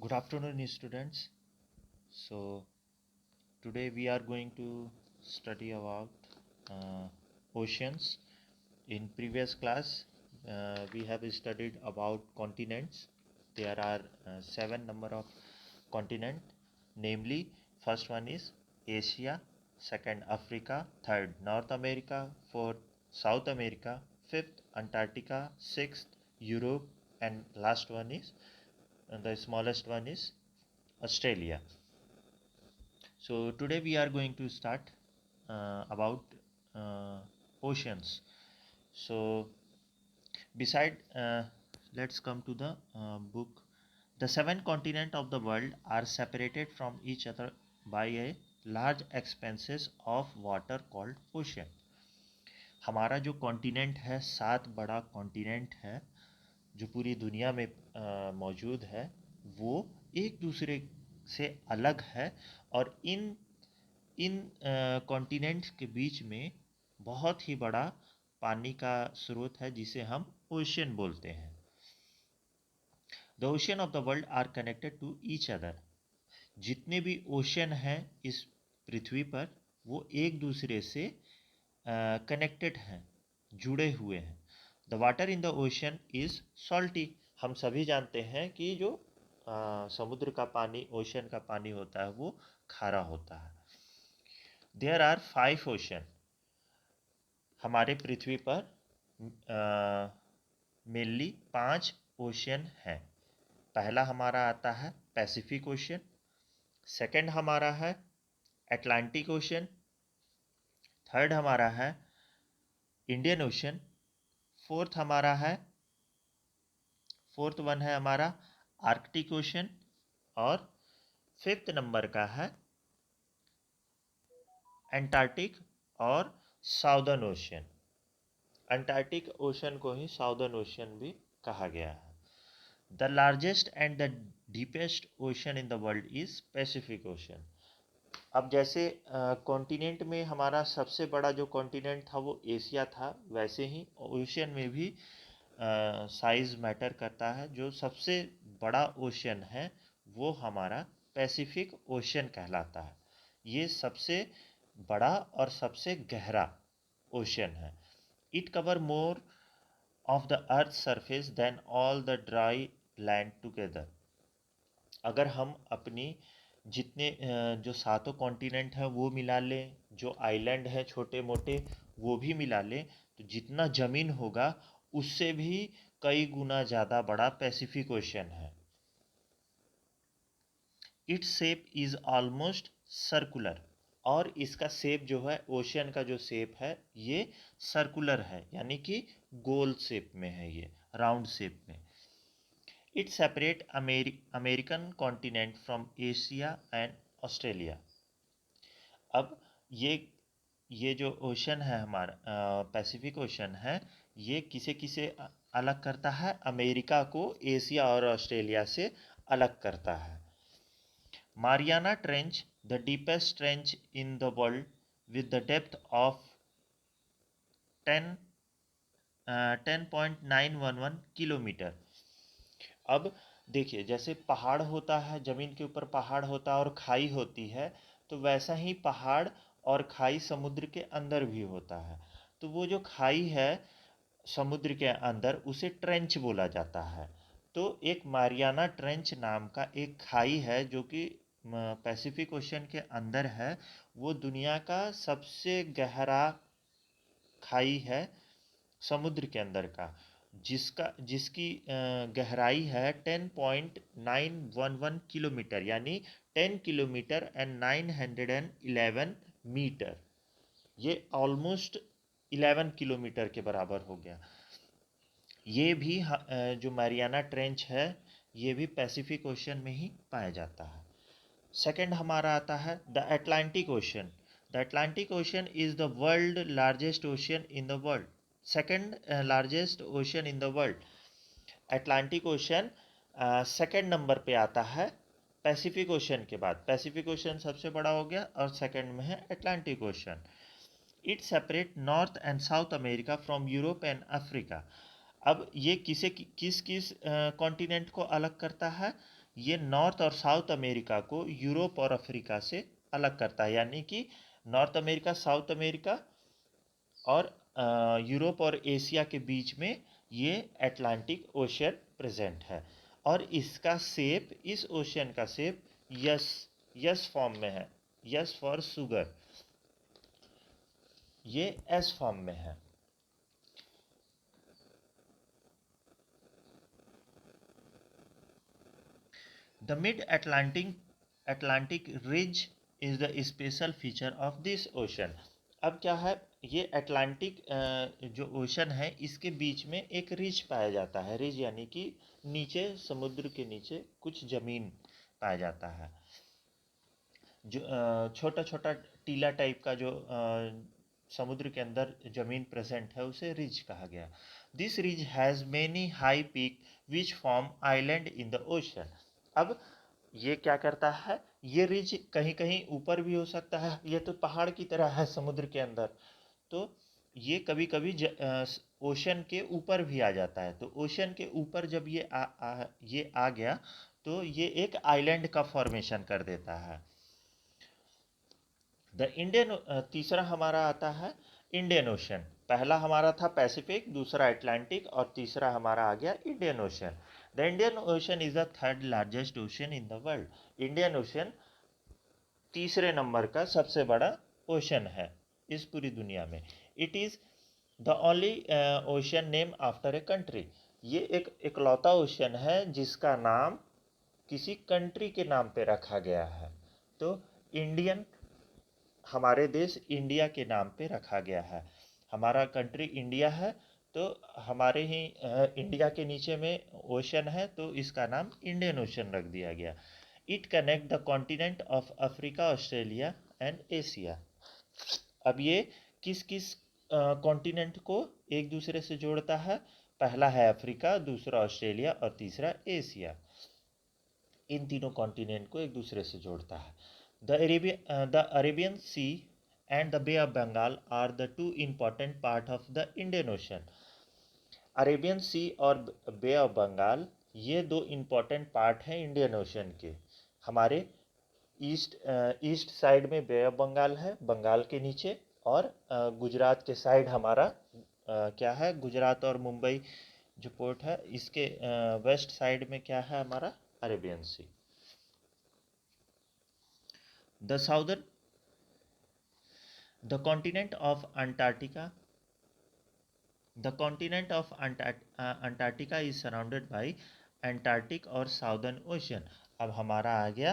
Good afternoon, students. So, today we are going to study about oceans. In previous class, we have studied about continents. There are seven number of continent. Namely, first one is Asia, second Africa, third North America, fourth South America, fifth Antarctica, sixth Europe, and last one is the smallest one is Australia. So today we are going to start about uh, oceans. So beside, let's come to the book. The seven continents of the world are separated from each other by a large expanses of water called ocean. हमारा जो continent है, सात बड़ा continent है जो पूरी दुनिया में मौजूद है, वो एक दूसरे से अलग है। और इन इन कॉन्टिनेंट्स के बीच में बहुत ही बड़ा पानी का स्रोत है जिसे हम ओशियन बोलते हैं। The ocean of the world are connected to each other. जितने भी ओशियन हैं इस पृथ्वी पर, वो एक दूसरे से कनेक्टेड हैं, जुड़े हुए हैं। The water in the ocean is salty. हम सभी जानते हैं कि जो समुद्र का पानी, ओशियन का पानी होता है, वो खारा होता है। There are 5 ocean. हमारे पृथ्वी पर मेनली 5 ओशियन हैं। पहला हमारा आता है पैसिफिक ओशियन, सेकंड हमारा है अटलांटिक ओशियन, थर्ड हमारा है इंडियन ओशियन, फोर्थ वन है हमारा आर्कटिक ओशियन, और फिफ्थ नंबर का है एंटार्क्टिक और साउदर्न ओशियन। अंटार्कटिक ओशन को ही साउदर्न ओशियन भी कहा गया है। The largest and the deepest ocean in the world is Pacific ocean. अब जैसे कॉन्टिनेंट में हमारा सबसे बड़ा जो कॉन्टिनेंट था वो एशिया था, वैसे ही ओशियन में भी साइज मैटर करता है। जो सबसे बड़ा ओशियन है वो हमारा पैसिफिक ओशियन कहलाता है। ये सबसे बड़ा और सबसे गहरा ओशियन है। It cover more of the earth's surface than all the dry land together. अगर हम अपनी जितने जो सातों कॉन्टिनेंट हैं वो मिला लें, जो आइलैंड हैं छोटे मोटे वो भी मिला लें, तो जितना ज़मीन होगा उससे भी कई गुना ज़्यादा बड़ा पैसिफिक ओशियन है। Its shape is almost circular. और इसका शेप जो है, ओशियन का जो शेप है, ये सर्कुलर है, यानी कि गोल शेप में है, ये राउंड शेप में। It separate American continent from Asia and Australia. अब ये जो ओशन है हमारा, पैसिफिक ओशन है, ये किसे किसे अलग करता है? अमेरिका को एशिया और ऑस्ट्रेलिया से अलग करता है। Mariana Trench, the deepest trench in the world with the depth of 10.911 kilometre. अब देखिए, जैसे पहाड़ होता है, ज़मीन के ऊपर पहाड़ होता है और खाई होती है, तो वैसा ही पहाड़ और खाई समुद्र के अंदर भी होता है। तो वो जो खाई है समुद्र के अंदर, उसे ट्रेंच बोला जाता है। तो एक मारियाना ट्रेंच नाम का एक खाई है जो कि पैसिफिक ओशन के अंदर है। वो दुनिया का सबसे गहरा खाई है समुद्र के अंदर का, जिसकी गहराई है 10.911 किलोमीटर, यानी 10 किलोमीटर एंड 911 मीटर। ये ऑलमोस्ट 11 किलोमीटर के बराबर हो गया। ये भी जो मैरियाना ट्रेंच है, ये भी पैसिफिक ओशन में ही पाया जाता है। सेकंड हमारा आता है the Atlantic ocean. The Atlantic ocean is the world largest ocean in the world. Second largest ocean in the world. Atlantic ocean second number पे आता है पैसिफिक ओशन के बाद। पैसिफिक ओशन सबसे बड़ा हो गया और सेकंड में है Atlantic ocean. It separate north and south America from Europe and Africa. अब ये किस किस कॉन्टिनेंट को अलग करता है? ये नॉर्थ और साउथ अमेरिका को यूरोप और अफ्रीका से अलग करता है, यानी कि नॉर्थ अमेरिका, साउथ अमेरिका और यूरोप और एशिया के बीच में ये अटलांटिक ओशियन प्रेजेंट है। और इसका शेप, इस ओशियन का शेप यस यस फॉर्म में है, यस फॉर सुगर, ये एस फॉर्म में है। The mid Atlantic ridge is the special feature of this ocean. अब क्या है, ये अटलांटिक जो ओशन है इसके बीच में एक रिज पाया जाता है। रिज यानी कि नीचे, समुद्र के नीचे कुछ जमीन पाया जाता है, जो छोटा छोटा टीला टाइप का जो समुद्र के अंदर जमीन प्रेजेंट है उसे रिज कहा गया। This ridge has many high peak which form island in the ocean. अब ये क्या करता है, ये रिज कहीं कहीं ऊपर भी हो सकता है, ये तो पहाड़ की तरह है समुद्र के अंदर, तो ये कभी कभी ओशन के ऊपर भी आ जाता है। तो ओशन के ऊपर जब ये आ गया तो ये एक आइलैंड का फॉर्मेशन कर देता है। द इंडियन, तीसरा हमारा आता है इंडियन ओशन। पहला हमारा था पैसिफिक, दूसरा अटलांटिक और तीसरा हमारा आ गया Indian ocean. The Indian ocean is the third largest ocean in the world. Indian ocean तीसरे नंबर का सबसे बड़ा ओशन है इस पूरी दुनिया में। It is the only ocean name after a country. ये एक इकलौता ओशन है जिसका नाम किसी कंट्री के नाम पे रखा गया है। तो इंडियन, हमारे देश इंडिया के नाम पे रखा गया है। हमारा कंट्री इंडिया है, तो हमारे ही इंडिया के नीचे में ओशन है, तो इसका नाम इंडियन ओशन रख दिया गया। It connect the continent of Africa, Australia and Asia. अब ये किस किस कॉन्टिनेंट को एक दूसरे से जोड़ता है? पहला है अफ्रीका, दूसरा ऑस्ट्रेलिया और तीसरा एशिया। इन तीनों कॉन्टिनेंट को एक दूसरे से जोड़ता है। The Arabian Sea and the Bay of Bengal are the two important part of the Indian Ocean. Arabian Sea और बे ऑफ बंगाल ये दो इम्पॉर्टेंट पार्ट हैं इंडियन ओशन के। हमारे ईस्ट साइड में बे ऑफ बंगाल है, बंगाल के नीचे, और गुजरात के साइड हमारा क्या है, गुजरात और मुंबई जो पोर्ट है इसके वेस्ट साइड में क्या है हमारा, Arabian sea. The southern, the continent of Antarctica, the continent of Antarctica is surrounded by Antarctic और साउदर्न ओशन। अब हमारा आ गया,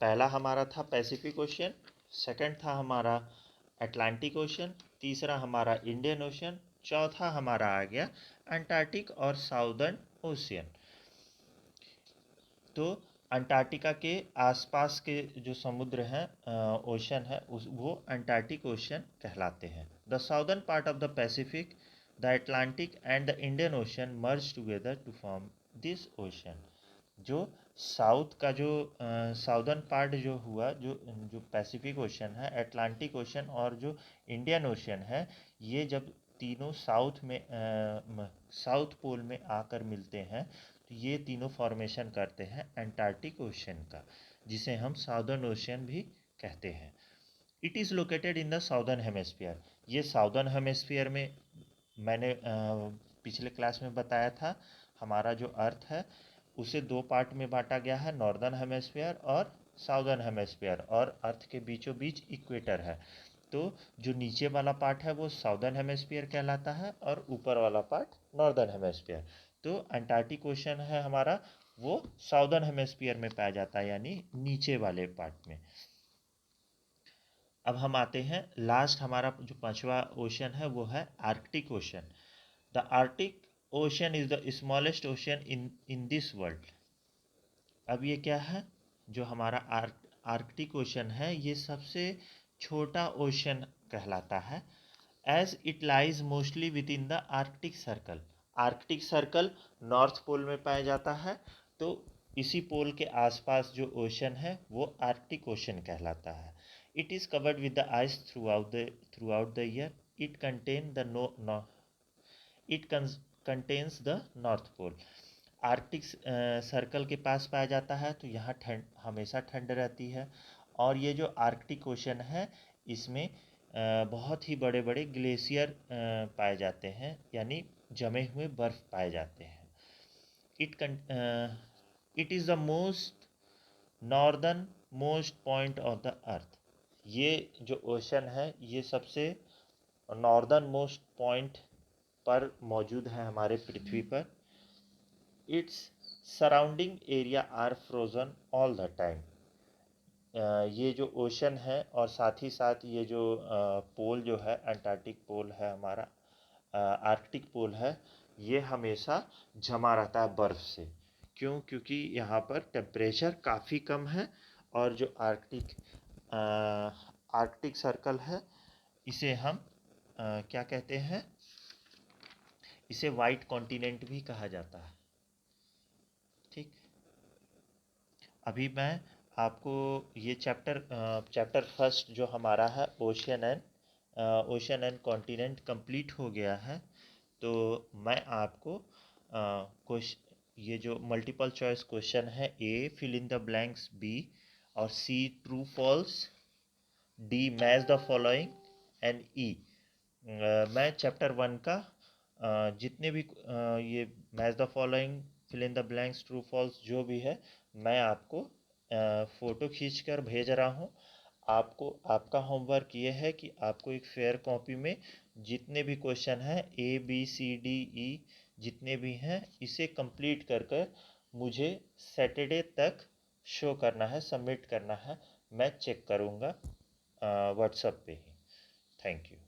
पहला हमारा था पैसिफिक ओशन, सेकंड था हमारा अटलांटिक ओशन, तीसरा हमारा इंडियन ओशन, चौथा हमारा आ गया अंटार्कटिक और साउदर्न ओशियन। तो अंटार्कटिका के आसपास के जो समुद्र हैं, ओशन है, वो अंटार्कटिक ओशन कहलाते हैं। The southern part of the Pacific, the Atlantic and the Indian ocean merge together to form this ocean. जो साउथ का जो साउदर्न पार्ट जो हुआ, जो पैसिफिक ओशन है, अटलांटिक ओशन और जो इंडियन ओशन है, ये जब तीनों साउथ पोल में आकर मिलते हैं तो ये तीनों फॉर्मेशन करते हैं अंटार्कटिक ओशन का, जिसे हम साउदर्न ओशन भी कहते हैं। It is located in the southern hemisphere. ये साउदर्न हेमिस्फीयर में, मैंने पिछले क्लास में बताया था, हमारा जो अर्थ है उसे दो पार्ट में बांटा गया है, नॉर्दर्न हेमिस्फीयर और साउदर्न हेमिस्फीयर, और अर्थ के बीचों बीच इक्वेटर है। तो जो नीचे वाला पार्ट है वो साउदर्न हेमिस्फीयर कहलाता है और ऊपर वाला पार्ट नॉर्दर्न हेमिस्फीयर। तो अंटार्कटिक ओशन है हमारा, वो साउदर्न हेमिस्फीयर में पाया जाता है, यानी नीचे वाले पार्ट में। अब हम आते हैं लास्ट, हमारा जो पांचवा ओशन है वो है Arctic ocean. The Arctic ocean is the smallest ocean in this world. अब ये क्या है, जो हमारा आर्कटिक ओशन है ये सबसे छोटा ओशन कहलाता है। As it lies mostly within the Arctic circle. Arctic circle north pole में पाया जाता है, तो इसी पोल के आसपास जो ओशन है वो आर्कटिक ओशन कहलाता है। It is covered with the ice throughout the year. It contain the no it contains the north pole. Arctic circle के पास पाया जाता है, तो यहाँ ठंड हमेशा ठंड रहती है। और ये जो आर्कटिक ओशन है, इसमें बहुत ही बड़े बड़े ग्लेशियर पाए जाते हैं, यानी जमे हुए बर्फ पाए जाते हैं। It is the most northern most point of the earth. ये जो ओशन है, ये सबसे नॉर्दर्न मोस्ट पॉइंट पर मौजूद है हमारे पृथ्वी पर। It's surrounding area are frozen all the time. ये जो ओशन है और साथ ही साथ ये जो पोल जो है, अंटार्कटिक पोल है हमारा, आर्कटिक पोल है, ये हमेशा जमा रहता है बर्फ़ से। क्यों? क्योंकि यहाँ पर टेम्परेचर काफ़ी कम है। और जो आर्कटिक सर्कल है, इसे हम क्या कहते हैं, इसे वाइट कॉन्टिनेंट भी कहा जाता है। ठीक, अभी मैं आपको ये चैप्टर फर्स्ट जो हमारा है, ओशन एंड कॉन्टिनेंट कंप्लीट हो गया है। तो मैं आपको ये जो मल्टीपल चॉइस क्वेश्चन है, A fill in the blanks B, और C true false, D match the following, and E मैं चैप्टर वन का जितने भी ये match the following, fill in the blanks, true false जो भी है, मैं आपको फ़ोटो खींच कर भेज रहा हूँ। आपको आपका होमवर्क ये है कि आपको एक फेयर कॉपी में जितने भी क्वेश्चन हैं, A B C D E जितने भी हैं, इसे कंप्लीट कर कर मुझे सैटरडे तक शो करना है, सबमिट करना है। मैं चेक करूँगा व्हाट्सएप पे ही। Thank you.